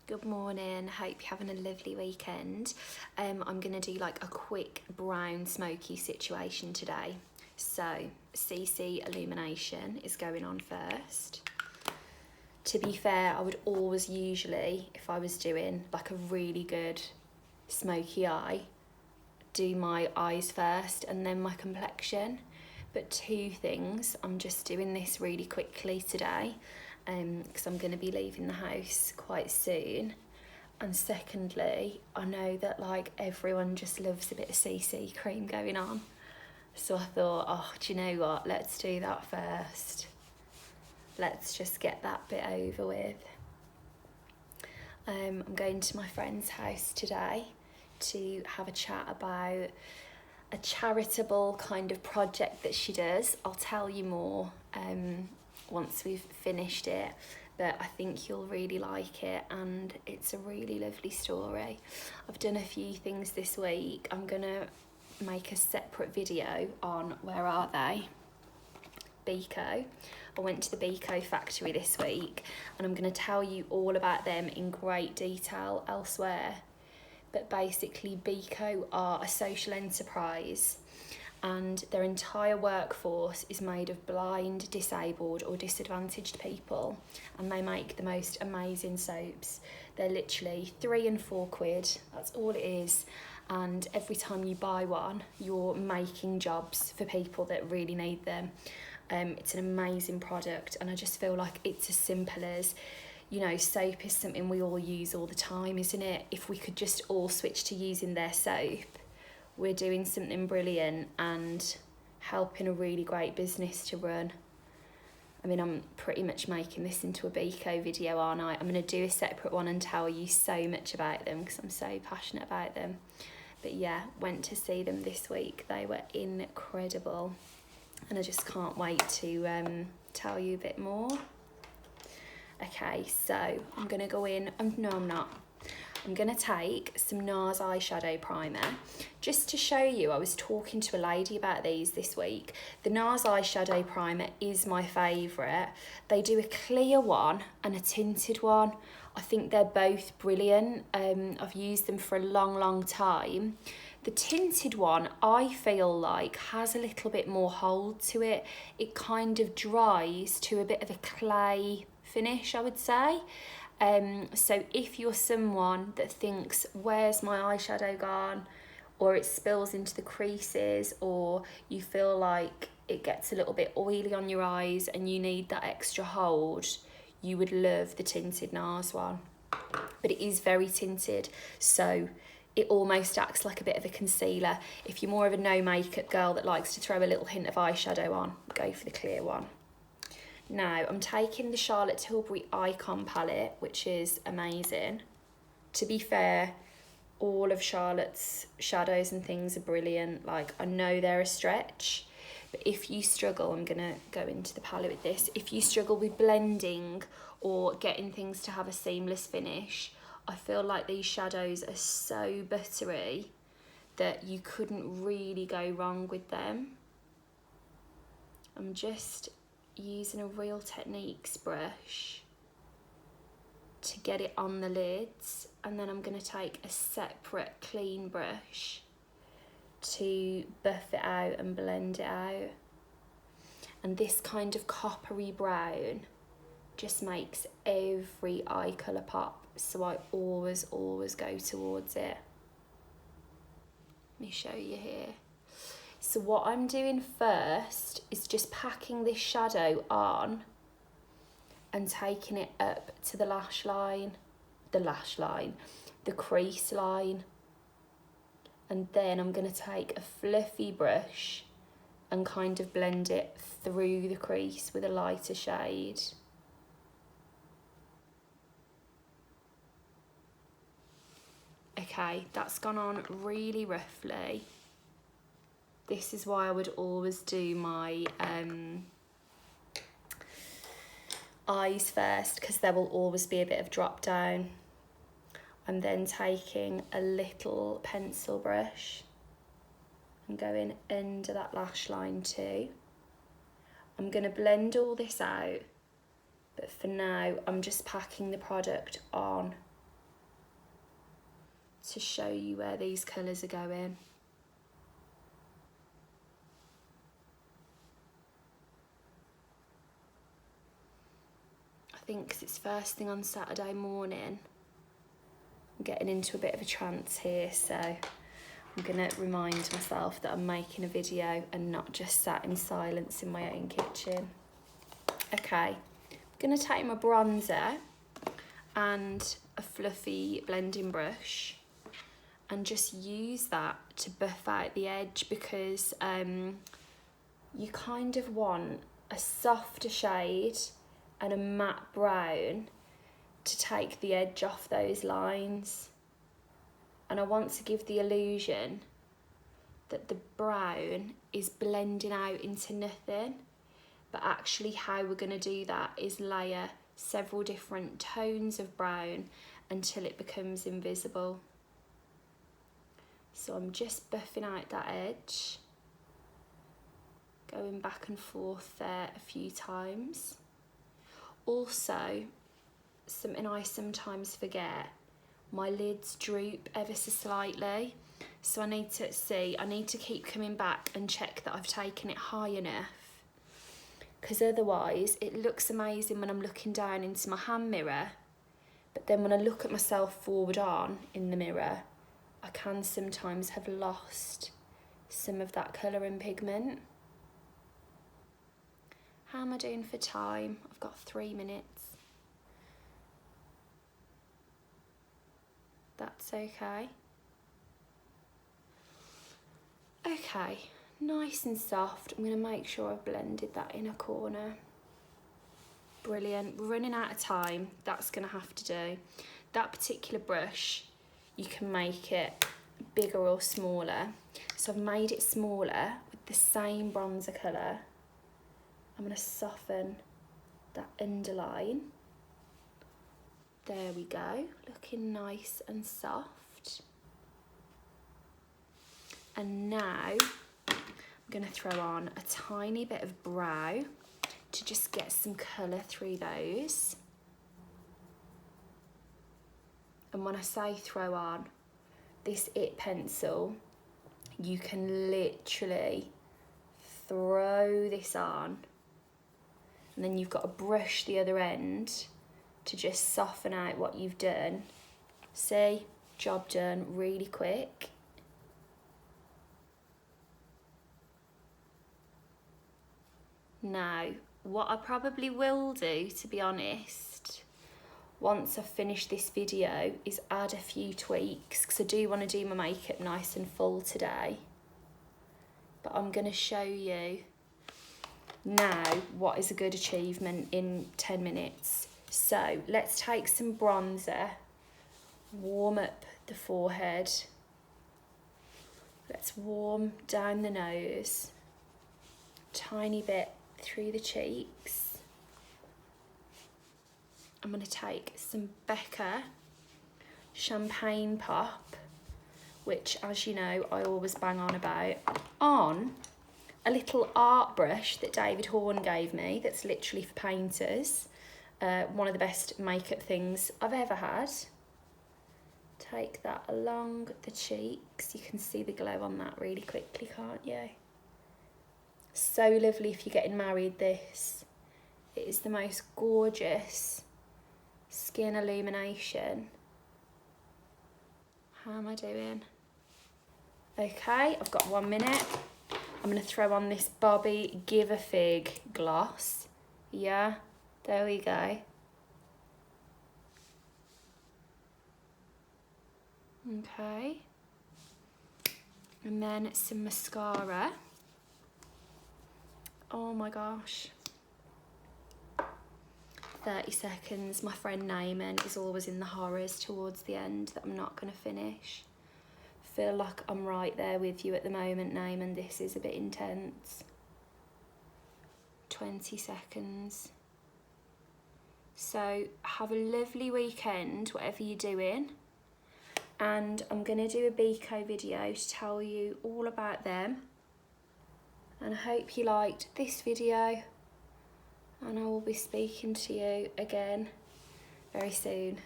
Good morning, hope you're having a lovely weekend. I'm going to do like a quick brown smoky situation today. So CC Illumination is going on first. To be fair, I would always usually, if I was doing like a really good smoky eye, do my eyes first and then my complexion. But two things, I'm just doing this really quickly today because I'm going to be leaving the house quite soon. And secondly, I know that like everyone just loves a bit of CC cream going on. So I thought, oh, do you know what? Let's do that first. Let's just get that bit over with. I'm going to my friend's house today to have a chat about a charitable kind of project that she does. I'll tell you more once we've finished it, but I think you'll really like it and it's a really lovely story. I've done a few things this week. I'm gonna make a separate video on where are they? Beco. I went to the Beco factory this week and I'm going to tell you all about them in great detail elsewhere. But basically Beco are a social enterprise and their entire workforce is made of blind, disabled or disadvantaged people, and they make the most amazing soaps. They're literally £3 and £4, that's all it is, and every time you buy one you're making jobs for people that really need them. It's an amazing product and I just feel like it's as simple as, you know, soap is something we all use all the time, isn't it? If we could just all switch to using their soap, we're doing something brilliant and helping a really great business to run. I mean, I'm pretty much making this into a Beco video, aren't I? I'm going to do a separate one and tell you so much about them because I'm so passionate about them. But yeah, went to see them this week. They were incredible. And I just can't wait to tell you a bit more. Okay, so I'm going to go in, no I'm not. I'm going to take some NARS eyeshadow primer. Just to show you, I was talking to a lady about these this week. The NARS eyeshadow primer is my favourite. They do a clear one and a tinted one. I think they're both brilliant. I've used them for a long time. The tinted one, I feel like, has a little bit more hold to it. It kind of dries to a bit of a clay finish, I would say. So if you're someone that thinks, where's my eyeshadow gone? Or it spills into the creases, or you feel like it gets a little bit oily on your eyes and you need that extra hold, you would love the tinted NARS one. But it is very tinted, so it almost acts like a bit of a concealer. If you're more of a no makeup girl that likes to throw a little hint of eyeshadow on, go for the clear one. Now I'm taking the Tilbury Icon palette, which is amazing. To be fair, all of Charlotte's shadows and things are brilliant. Like, I know they're a stretch, but if you struggle, I'm gonna go into the palette with this. If you struggle with blending or getting things to have a seamless finish, I feel like these shadows are so buttery that you couldn't really go wrong with them. I'm just using a Real Techniques brush to get it on the lids, and then I'm going to take a separate clean brush to buff it out and blend it out. And this kind of coppery brown just makes every eye colour pop, so I always go towards it. Let me show you here. So what I'm doing first is just packing this shadow on and taking it up to the the crease line. And then I'm going to take a fluffy brush and kind of blend it through the crease with a lighter shade. Okay, that's gone on really roughly. This is why I would always do my eyes first, because there will always be a bit of drop down. I'm then taking a little pencil brush and going under that lash line too. I'm going to blend all this out, but for now I'm just packing the product on to show you where these colours are going. I think 'cause it's first thing on Saturday morning, I'm getting into a bit of a trance here, so I'm gonna remind myself that I'm making a video and not just sat in silence in my own kitchen. Okay, I'm gonna take my bronzer and a fluffy blending brush and just use that to buff out the edge, because you kind of want a softer shade and a matte brown to take the edge off those lines. And I want to give the illusion that the brown is blending out into nothing, but actually how we're going to do that is layer several different tones of brown until it becomes invisible. So I'm just buffing out that edge, going back and forth there a few times. Also, something I sometimes forget, my lids droop ever so slightly, so I need to keep coming back and check that I've taken it high enough, because otherwise it looks amazing when I'm looking down into my hand mirror, but then when I look at myself forward on in the mirror, I can sometimes have lost some of that colour and pigment. How am I doing for time? I've got 3 minutes. That's okay. Okay, nice and soft. I'm going to make sure I've blended that inner corner. Brilliant. We're running out of time. That's going to have to do. That particular brush, you can make it bigger or smaller. So I've made it smaller with the same bronzer colour. I'm going to soften that underline. There we go, looking nice and soft. And now I'm going to throw on a tiny bit of brow to just get some colour through those. And when I say throw on, this IT pencil, you can literally throw this on, and then you've got to brush the other end to just soften out what you've done. See, job done really quick. Now, what I probably will do, to be honest, once I've finished this video, is add a few tweaks, because I do want to do my makeup nice and full today. But I'm going to show you now what is a good achievement in 10 minutes. So let's take some bronzer, warm up the forehead. Let's warm down the nose, tiny bit through the cheeks. I'm going to take some Becca Champagne POP, which, as you know, I always bang on about, on a little art brush that David Horn gave me that's literally for painters. One of the best makeup things I've ever had. Take that along the cheeks. You can see the glow on that really quickly, can't you? So lovely if you're getting married, this. It is the most gorgeous skin illumination. How am I doing? Okay, I've got 1 minute. I'm going to throw on this Bobbi Give a Fig gloss. Yeah, there we go. Okay. And then some mascara. Oh my gosh. 30 seconds. My friend Naaman is always in the horrors towards the end that I'm not going to finish. Feel like I'm right there with you at the moment, Naaman. This is a bit intense. 20 seconds. So have a lovely weekend, whatever you're doing. And I'm going to do a Bico video to tell you all about them. And I hope you liked this video. And I will be speaking to you again very soon.